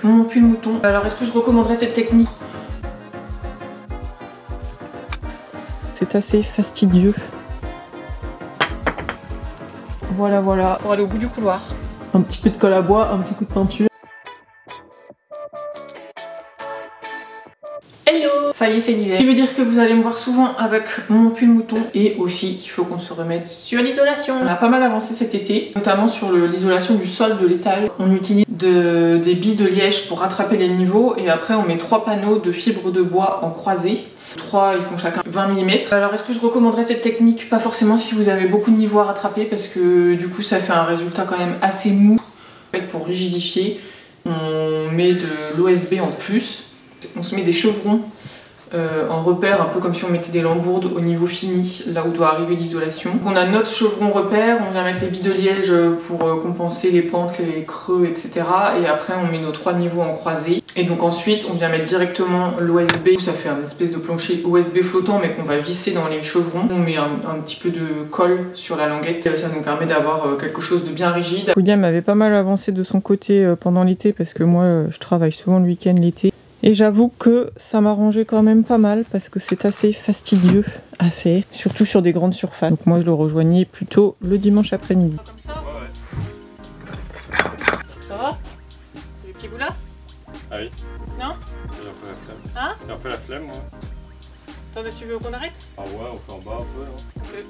Mon pull mouton. Alors est-ce que je recommanderais cette technique? C'est assez fastidieux. Voilà, voilà. Pour aller au bout du couloir. Un petit peu de colle à bois, un petit coup de peinture. Hello! Ça y est, c'est l'hiver. Ce qui veut dire que vous allez me voir souvent avec mon pull mouton et aussi qu'il faut qu'on se remette sur l'isolation. On a pas mal avancé cet été, notamment sur l'isolation du sol de l'étage. On utilise des billes de liège pour rattraper les niveaux et après on met 3 panneaux de fibres de bois en croisée. 3, ils font chacun 20 mm. Alors est-ce que je recommanderais cette technique? Pas forcément si vous avez beaucoup de niveaux à rattraper parce que du coup ça fait un résultat quand même assez mou. En fait, pour rigidifier, on met de l'OSB en plus. On se met des chevrons en repère, un peu comme si on mettait des lambourdes au niveau fini, là où doit arriver l'isolation. On a notre chevron repère, on vient mettre les billes de liège pour compenser les pentes, les creux, etc. Et après on met nos 3 niveaux en croisée. Et donc ensuite on vient mettre directement l'OSB, ça fait un espèce de plancher OSB flottant mais qu'on va visser dans les chevrons. On met un petit peu de colle sur la languette, ça nous permet d'avoir quelque chose de bien rigide. William avait pas mal avancé de son côté pendant l'été parce que moi je travaille souvent le week-end l'été. Et j'avoue que ça m'arrangeait quand même pas mal parce que c'est assez fastidieux à faire, surtout sur des grandes surfaces. Donc moi je le rejoignais plutôt le dimanche après-midi. Comme ça? Ouais. Ça va? Le petit bout là? Ah oui. Non? J'ai un peu la flemme. Hein? J'ai un peu la flemme moi. Attends, tu veux qu'on arrête? Ah ouais, on fait en bas un peu. Hein. Okay.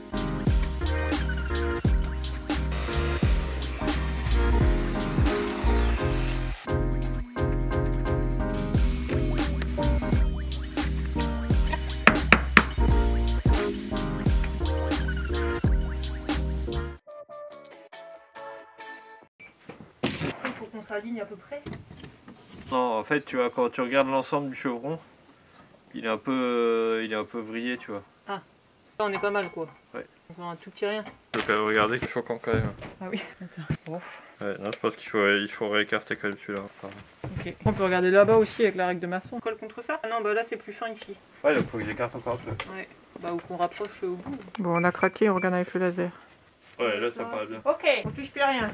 Pour qu'on s'aligne à peu près. Non, en fait, tu vois, quand tu regardes l'ensemble du chevron, il est un peu vrillé, tu vois. Ah, là on est pas mal quoi. Ouais. Donc on a un tout petit rien. Donc regardez, c'est choquant quand même. Ah oui. Attends. Oh. Ouais, non, je pense qu'il faut réécarter quand même celui-là. Ok. On peut regarder là-bas aussi avec la règle de maçon. On colle contre ça? Ah non, bah là c'est plus fin ici. Ouais, donc faut que j'écarte encore un peu. Ouais. Bah ou qu'on rapproche au bout. Bon, on a craqué, on regarde avec le laser. Ouais, là ça paraît bien. Ok, on touche plus à rien.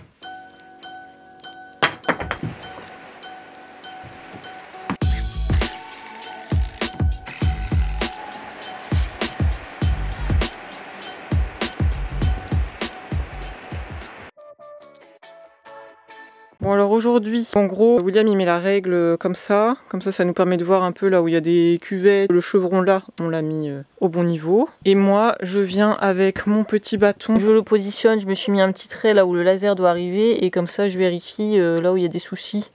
Bon alors aujourd'hui, en gros, William il met la règle comme ça ça nous permet de voir un peu là où il y a des cuvettes. Le chevron là, on l'a mis au bon niveau. Et moi, je viens avec mon petit bâton, je le positionne, je me suis mis un petit trait là où le laser doit arriver et comme ça je vérifie là où il y a des soucis.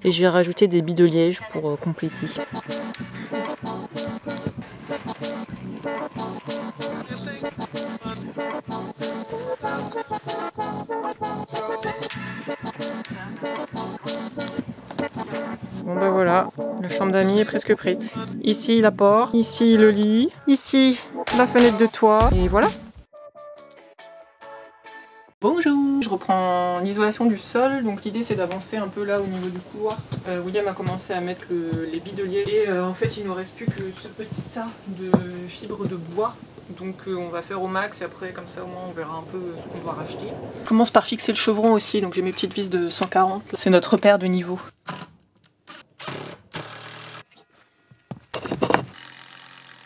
Et je vais rajouter des billes de liège pour compléter. Bon bah voilà, la chambre d'amis est presque prête. Ici la porte, ici le lit, ici la fenêtre de toit, et voilà. Bonjour! Je reprends l'isolation du sol, donc l'idée c'est d'avancer un peu là au niveau du couloir. William a commencé à mettre les billes de liège et en fait il ne nous reste plus que ce petit tas de fibres de bois. Donc on va faire au max et après comme ça au moins on verra un peu ce qu'on doit racheter. Je commence par fixer le chevron aussi, donc j'ai mes petites vis de 140. C'est notre repère de niveau.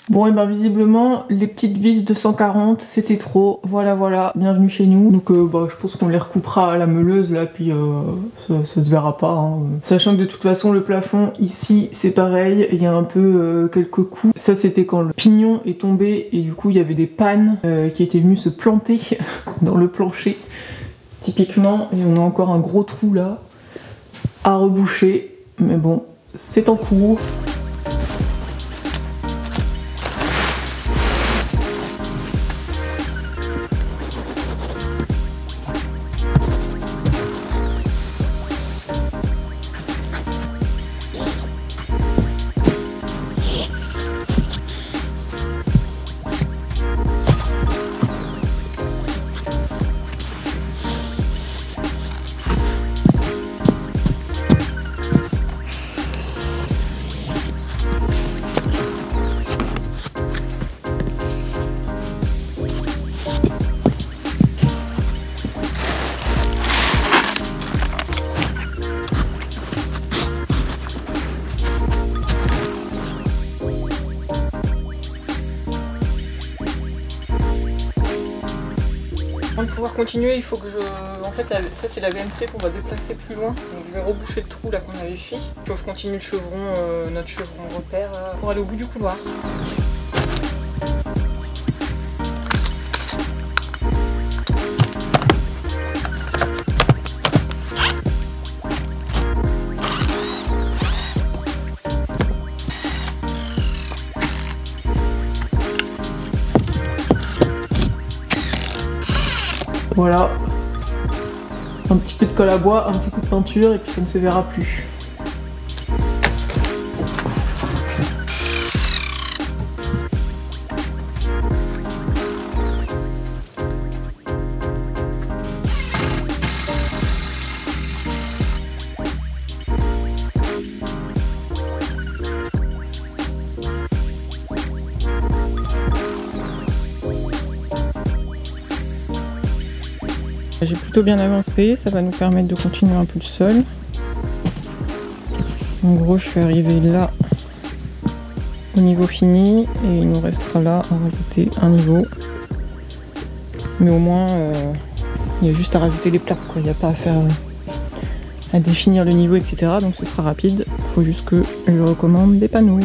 Bon et ben visiblement les petites vis de 140 c'était trop, voilà, bienvenue chez nous. Donc je pense qu'on les recoupera à la meuleuse là puis ça se verra pas hein. Sachant que de toute façon le plafond ici c'est pareil, il y a un peu quelques coups. Ça c'était quand le pignon est tombé et du coup il y avait des pannes qui étaient venues se planter dans le plancher typiquement et on a encore un gros trou là à reboucher mais bon c'est en cours. pouvoir continuer, il faut que je... En fait, ça c'est la VMC qu'on va déplacer plus loin. Donc je vais reboucher le trou là qu'on avait fait. Il faut que je continue le chevron, notre chevron repère pour aller au bout du couloir. Voilà, un petit peu de colle à bois, un petit coup de peinture et puis ça ne se verra plus. J'ai plutôt bien avancé, ça va nous permettre de continuer un peu le sol. En gros, je suis arrivée là au niveau fini et il nous restera là à rajouter un niveau. Mais au moins, il y a juste à rajouter les plaques, quoi. Il n'y a pas à faire à définir le niveau, etc. Donc ce sera rapide. Il faut juste que je recommande des panneaux.